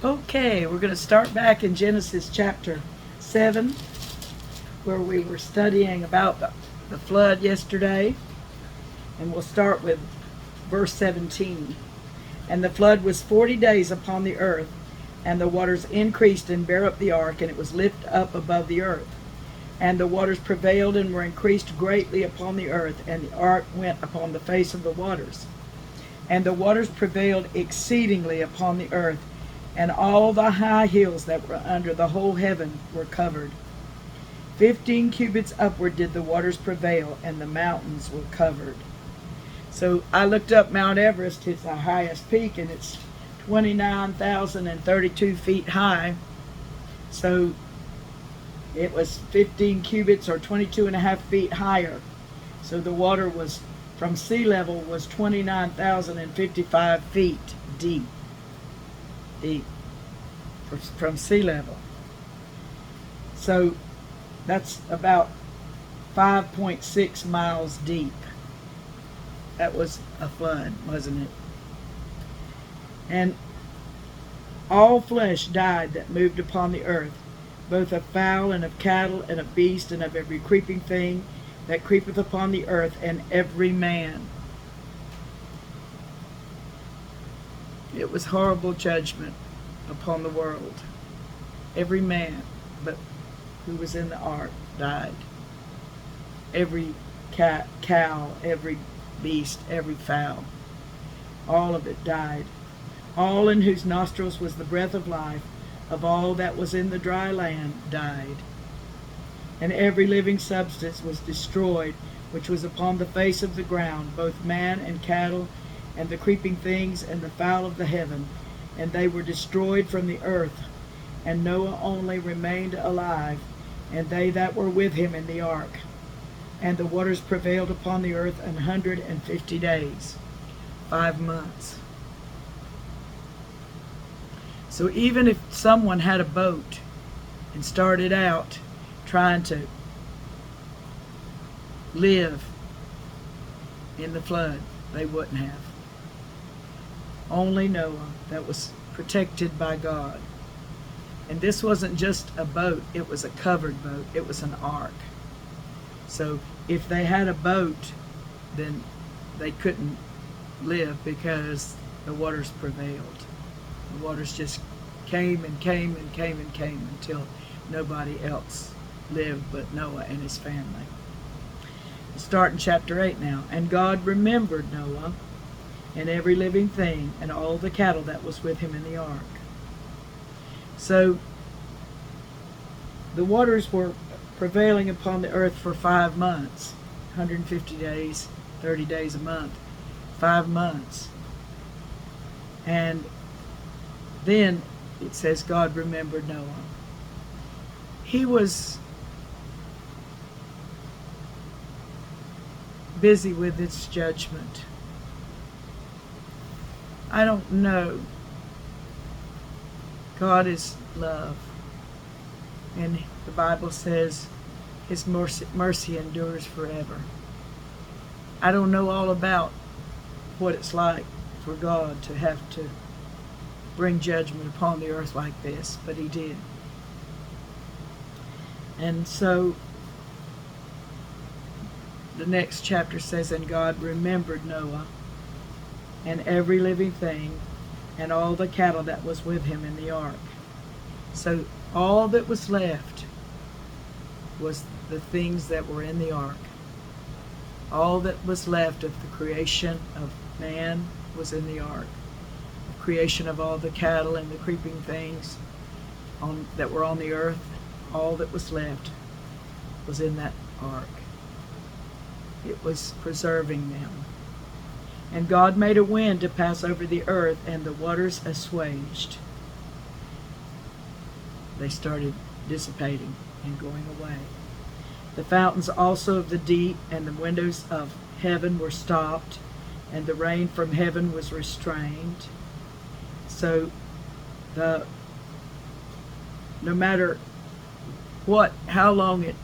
Okay, we're going to start back in Genesis chapter 7, where we were studying about the flood yesterday. And we'll start with verse 17. And the flood was 40 days upon the earth, and the waters increased and bare up the ark, and it was lifted up above the earth. And the waters prevailed and were increased greatly upon the earth, and the ark went upon the face of the waters. And the waters prevailed exceedingly upon the earth, and all the high hills that were under the whole heaven were covered. 15 cubits upward did the waters prevail, and the mountains were covered. So I looked up Mount Everest. It's the highest peak, and it's 29,032 feet high. So it was 15 cubits or 22 and a half feet higher. So the water was from sea level was 29,055 feet deep. From sea level. So that's about 5.6 miles deep. That was a flood, wasn't it? And all flesh died that moved upon the earth, both of fowl and of cattle and of beast and of every creeping thing that creepeth upon the earth, and every man. It was horrible judgment upon the world. Every man but who was in the ark died. Every cow, every beast, every fowl, all of it died. All in whose nostrils was the breath of life, of all that was in the dry land, died. And every living substance was destroyed, which was upon the face of the ground, both man and cattle, and the creeping things, and the fowl of the heaven, and they were destroyed from the earth. And Noah only remained alive, and they that were with him in the ark. And the waters prevailed upon the earth 150 days, 5 months. So even if someone had a boat and started out trying to live in the flood, they wouldn't have. Only Noah, that was protected by God. And this wasn't just a boat, it was a covered boat. It was an ark. So if they had a boat, then they couldn't live because the waters prevailed. The waters just came and came and came and came until nobody else lived but Noah and his family. We'll start in chapter 8 now. And God remembered Noah and every living thing and all the cattle that was with him in the ark. So the waters were prevailing upon the earth for 5 months, 150 days, 30 days a month, 5 months. And then it says God remembered Noah. He was busy with its judgment. I don't know. God is love. And the Bible says his mercy endures forever. I don't know all about what it's like for God to have to bring judgment upon the earth like this, but he did. And so the next chapter says, and God remembered Noah and every living thing and all the cattle that was with him in the ark. So all that was left was the things that were in the ark. All that was left of the creation of man was in the ark. The creation of all the cattle and the creeping things that were on the earth, all that was left was in that ark. It was preserving them. And God made a wind to pass over the earth, and the waters assuaged. They started dissipating and going away. The fountains also of the deep and the windows of heaven were stopped, and the rain from heaven was restrained. So no matter how long it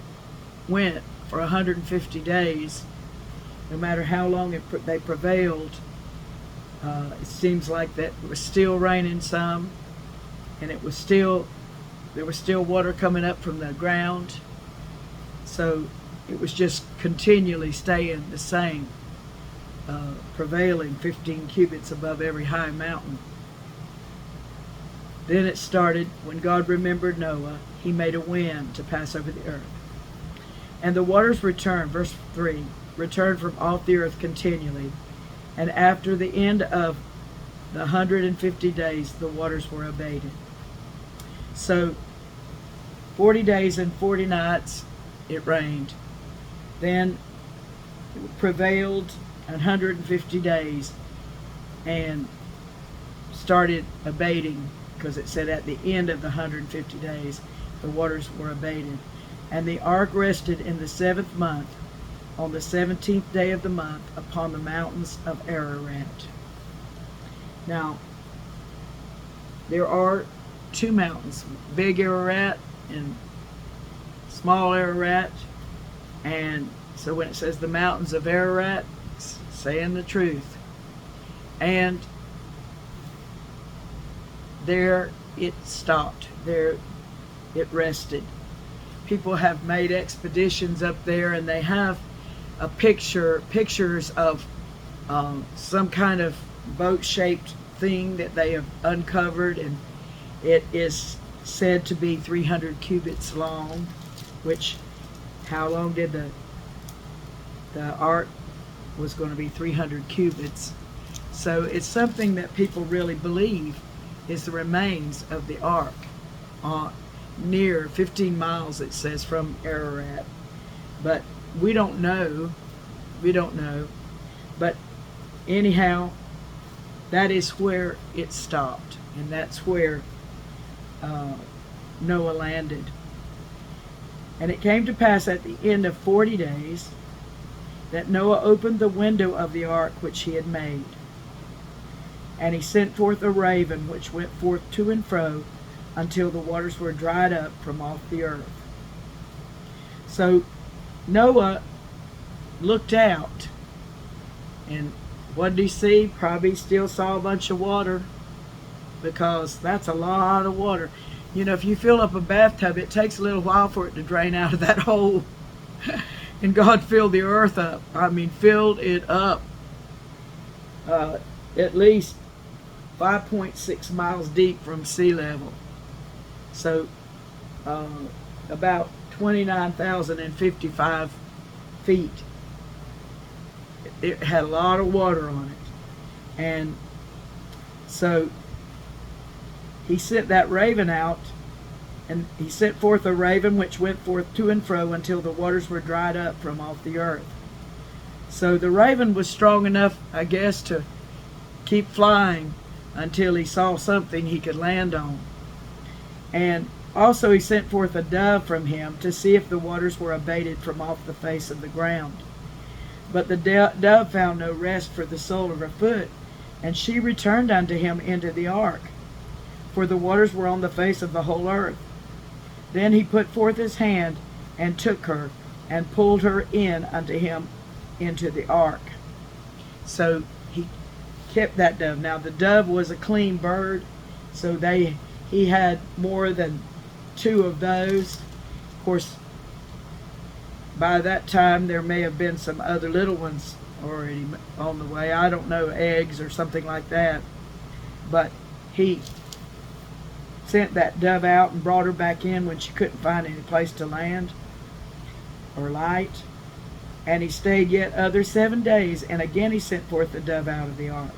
went for 150 days, no matter how long they prevailed, it seems like that it was still raining some, and there was still water coming up from the ground. So it was just continually staying the same, prevailing 15 cubits above every high mountain. Then it started, when God remembered Noah, he made a wind to pass over the earth. And the waters returned, verse 3, returned from off the earth continually. And after the end of the 150 days, the waters were abated. So 40 days and 40 nights it rained. Then it prevailed 150 days and started abating, because it said at the end of the 150 days the waters were abated. And the ark rested in the 7th month, on the 17th day of the month, upon the mountains of Ararat. Now, there are two mountains, Big Ararat and Small Ararat. And so when it says the mountains of Ararat, it's saying the truth. And there it stopped. There it rested. People have made expeditions up there, and they have pictures of some kind of boat-shaped thing that they have uncovered, and it is said to be 300 cubits long. Which, how long did the ark was going to be 300 cubits? So it's something that people really believe is the remains of the ark, near 15 miles, it says, from Ararat. But we don't know. But anyhow, that is where it stopped, and that's where Noah landed. And it came to pass at the end of 40 days that Noah opened the window of the ark which he had made. And he sent forth a raven, which went forth to and fro until the waters were dried up from off the earth. So Noah looked out, and what did he see? Probably still saw a bunch of water, because that's a lot of water. You know, if you fill up a bathtub, it takes a little while for it to drain out of that hole. And God filled the earth up. I mean, filled it up. At least 5.6 miles deep from sea level. So, about 29,055 feet. It had a lot of water on it. And so he sent that raven out, and he sent forth a raven which went forth to and fro until the waters were dried up from off the earth. So the raven was strong enough, I guess, to keep flying until he saw something he could land on. And also he sent forth a dove from him to see if the waters were abated from off the face of the ground. But the dove found no rest for the sole of her foot, and she returned unto him into the ark, for the waters were on the face of the whole earth. Then he put forth his hand and took her, and pulled her in unto him into the ark. So he kept that dove. Now the dove was a clean bird, so he had more than 2 of those. Of course, by that time there may have been some other little ones already on the way. I don't know, eggs or something like that. But he sent that dove out and brought her back in when she couldn't find any place to land or light. And he stayed yet other 7 days, and again he sent forth the dove out of the ark.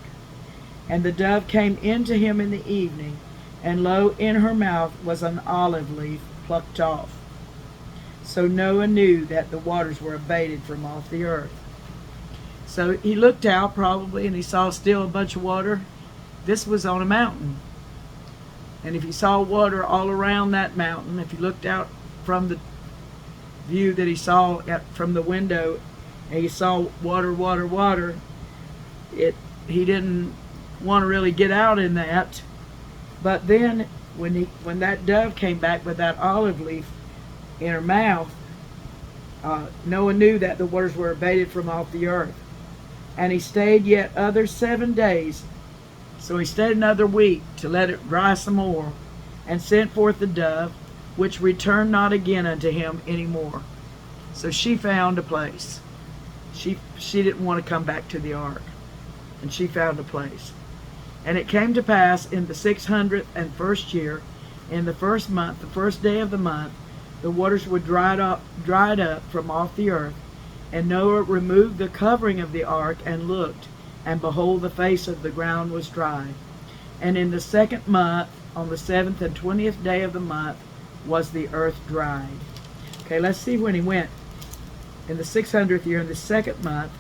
And the dove came into him in the evening, and lo, in her mouth was an olive leaf plucked off. So Noah knew that the waters were abated from off the earth. So he looked out probably, and he saw still a bunch of water. This was on a mountain. And if he saw water all around that mountain, if he looked out from the view that he saw from the window, and he saw water, he didn't want to really get out in that. But then when that dove came back with that olive leaf in her mouth, Noah knew that the waters were abated from off the earth. And he stayed yet other 7 days. So he stayed another week to let it dry some more. and sent forth the dove, which returned not again unto him any more. So she found a place. She didn't want to come back to the ark, and she found a place. And it came to pass in the 601st year, in the first month, the first day of the month, the waters were dried up from off the earth. And Noah removed the covering of the ark, and looked, and behold, the face of the ground was dry. And in the second month, on the 7th and 20th day of the month, was the earth dried. Okay, let's see when he went. In the 600th year, in the second month,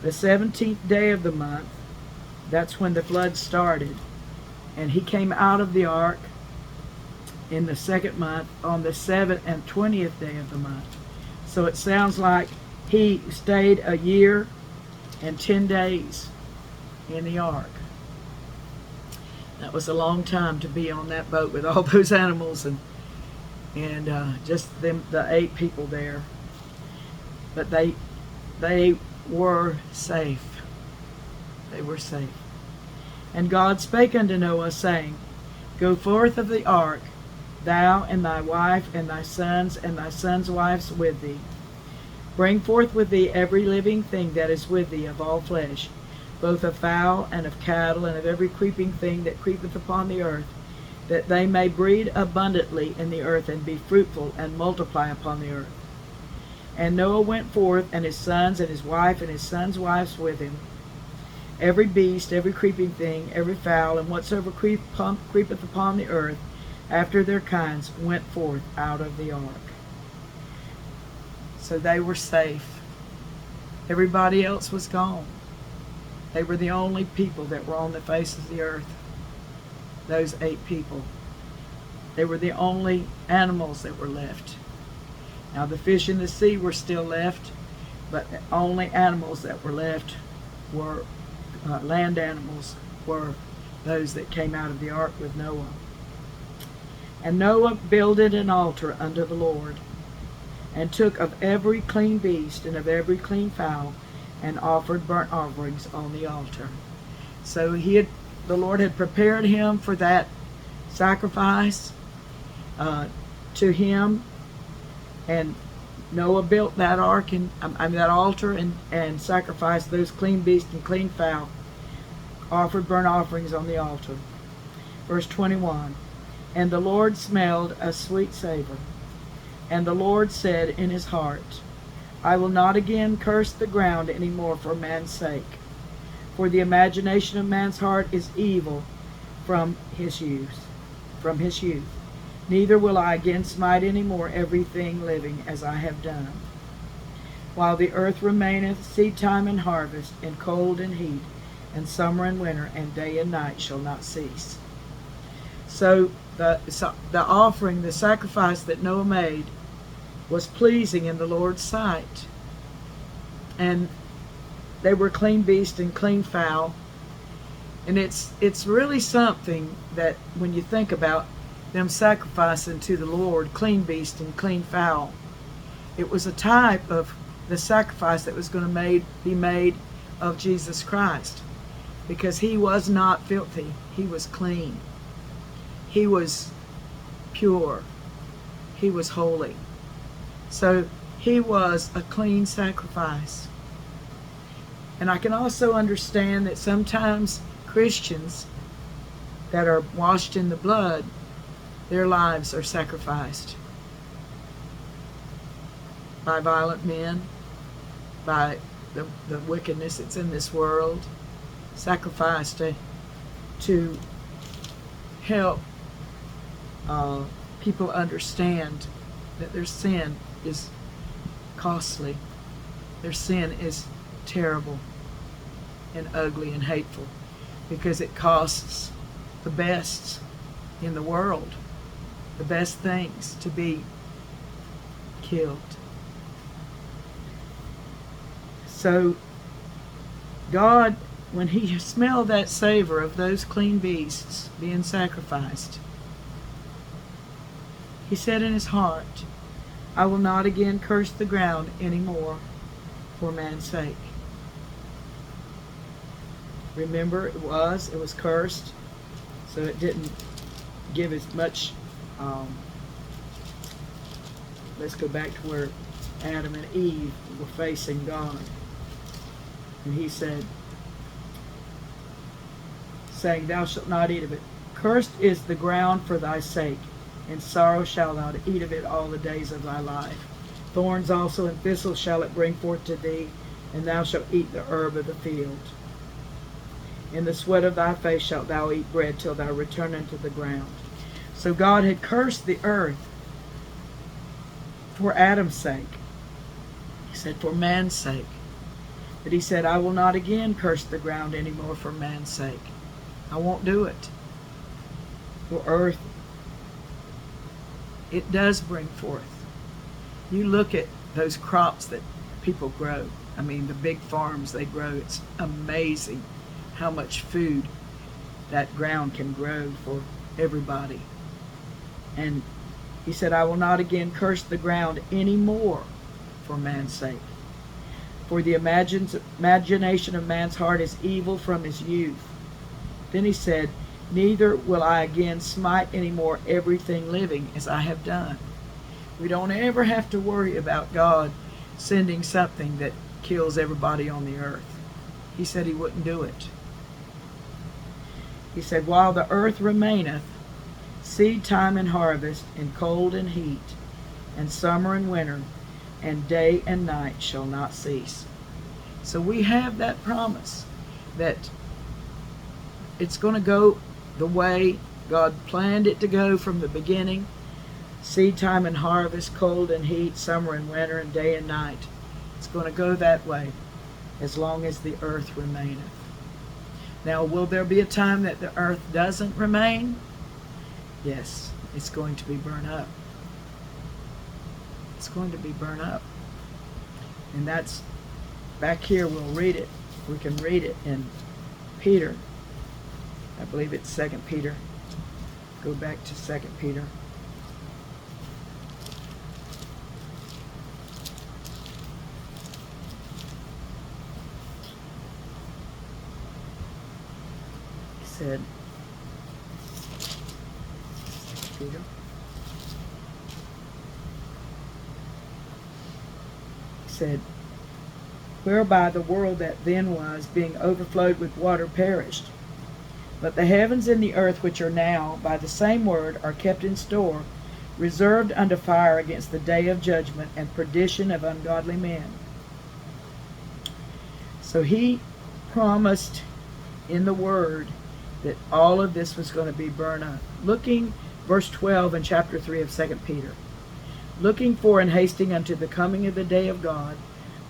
the 17th day of the month, that's when the flood started. And he came out of the ark in the second month on the 7th and 20th day of the month. So it sounds like he stayed a year and 10 days in the ark. That was a long time to be on that boat with all those animals and just them, the 8 people there. But they were safe. They were safe. And God spake unto Noah, saying, Go forth of the ark, thou and thy wife and thy sons wives with thee. Bring forth with thee every living thing that is with thee of all flesh, both of fowl and of cattle and of every creeping thing that creepeth upon the earth, that they may breed abundantly in the earth, and be fruitful, and multiply upon the earth. And Noah went forth, and his sons and his wife and his sons' wives with him. Every beast, every creeping thing, every fowl, and whatsoever creepeth upon the earth, after their kinds, went forth out of the ark. So they were safe. Everybody else was gone. They were the only people that were on the face of the earth. Those 8 people. They were the only animals that were left. Now the fish in the sea were still left, but the only animals that were left were land animals, were those that came out of the ark with Noah. And Noah builded an altar unto the Lord, and took of every clean beast and of every clean fowl, and offered burnt offerings on the altar. So the Lord had prepared him for that sacrifice to him, and Noah built that ark and that altar and sacrificed those clean beasts and clean fowl, offered burnt offerings on the altar. Verse 21, And the Lord smelled a sweet savor, and the Lord said in his heart, I will not again curse the ground any more for man's sake, for the imagination of man's heart is evil from his youth. Neither will I again smite any more everything living as I have done. While the earth remaineth, seed time and harvest, and cold and heat, and summer and winter, and day and night shall not cease. So the offering, the sacrifice that Noah made, was pleasing in the Lord's sight. And they were clean beast and clean fowl. And it's really something that when you think about them sacrificing to the Lord clean beast and clean fowl, it was a type of the sacrifice that was going to be made of Jesus Christ, because he was not filthy. He was clean. He was pure. He was holy. So he was a clean sacrifice. And I can also understand that sometimes Christians that are washed in the blood, their lives are sacrificed by violent men, by the wickedness that's in this world, sacrificed to help people understand that their sin is costly. Their sin is terrible and ugly and hateful, because it costs the best in the world, the best things, to be killed. So God, when he smelled that savor of those clean beasts being sacrificed, he said in his heart, I will not again curse the ground any more for man's sake. Remember, it was cursed, so it didn't give as much um, let's go back to where Adam and Eve were facing God. And he said, saying, thou shalt not eat of it. Cursed is the ground for thy sake, and sorrow shalt thou eat of it all the days of thy life. Thorns also and thistles shall it bring forth to thee, and thou shalt eat the herb of the field. In the sweat of thy face shalt thou eat bread till thou return unto the ground. So God had cursed the earth for Adam's sake. He said, for man's sake. But he said, I will not again curse the ground anymore for man's sake. I won't do it. For earth, it does bring forth. You look at those crops that people grow. I mean, the big farms they grow. It's amazing how much food that ground can grow for everybody. And he said, I will not again curse the ground anymore for man's sake. For the imagination of man's heart is evil from his youth. Then he said, neither will I again smite anymore everything living as I have done. We don't ever have to worry about God sending something that kills everybody on the earth. He said he wouldn't do it. He said, while the earth remaineth, seed time and harvest, and cold and heat, and summer and winter, and day and night shall not cease. So we have that promise that it's going to go the way God planned it to go from the beginning. Seed time and harvest, cold and heat, summer and winter, and day and night. It's going to go that way as long as the earth remaineth. Now, will there be a time that the earth doesn't remain? Yes, it's going to be burned up. It's going to be burned up. And that's, back here we'll read it. We can read it in Peter. I believe it's 2 Peter. Go back to 2 Peter. He said, Peter. He said, whereby the world that then was, being overflowed with water, perished. But the heavens and the earth which are now, by the same word, are kept in store, reserved unto fire against the day of judgment and perdition of ungodly men. So he promised in the word that all of this was going to be burned up. Looking, verse 12 in chapter 3 of 2 Peter. Looking for and hasting unto the coming of the day of God,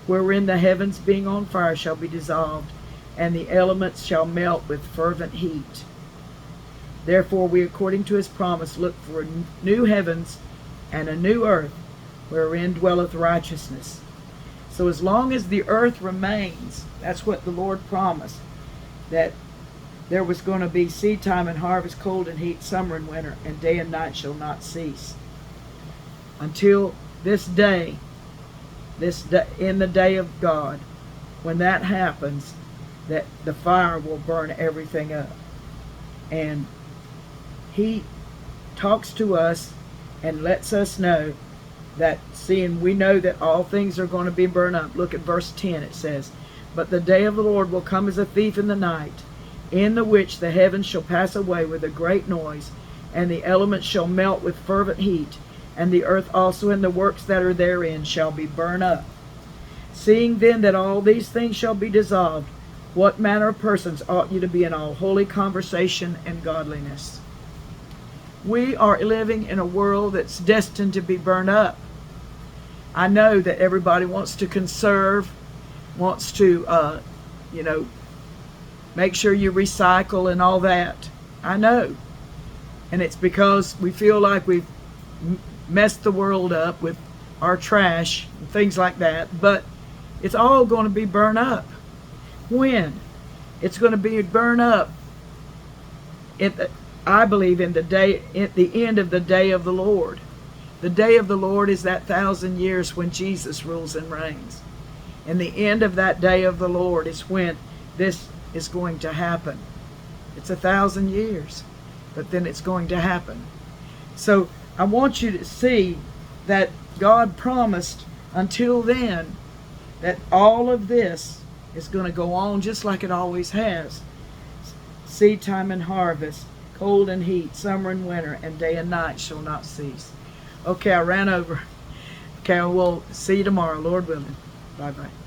wherein the heavens being on fire shall be dissolved, and the elements shall melt with fervent heat. Therefore we, according to his promise, look for new heavens and a new earth, wherein dwelleth righteousness. So as long as the earth remains, that's what the Lord promised, that there was going to be seed time and harvest, cold and heat, summer and winter, and day and night shall not cease. Until this day, in the day of God, when that happens, that the fire will burn everything up. And he talks to us and lets us know that, seeing we know that all things are going to be burned up. Look at verse 10, it says, but the day of the Lord will come as a thief in the night, in the which the heavens shall pass away with a great noise, and the elements shall melt with fervent heat, and the earth also and the works that are therein shall be burned up. Seeing then that all these things shall be dissolved, what manner of persons ought you to be in all holy conversation and godliness? We are living in a world that's destined to be burned up. I know that everybody wants to conserve, wants to, make sure you recycle and all that. I know. And it's because we feel like we've messed the world up with our trash and things like that. But it's all going to be burned up. When? It's going to be burned up, I believe, at the end of the day of the Lord. The day of the Lord is that 1,000 years when Jesus rules and reigns. And the end of that day of the Lord is when this is going to happen. It's 1,000 years, but then it's going to happen. So I want you to see that God promised until then that all of this is going to go on just like it always has. Seed time and harvest, cold and heat, summer and winter, and day and night shall not cease. Okay, I ran over. Okay, we'll see you tomorrow, Lord willing. Bye-bye.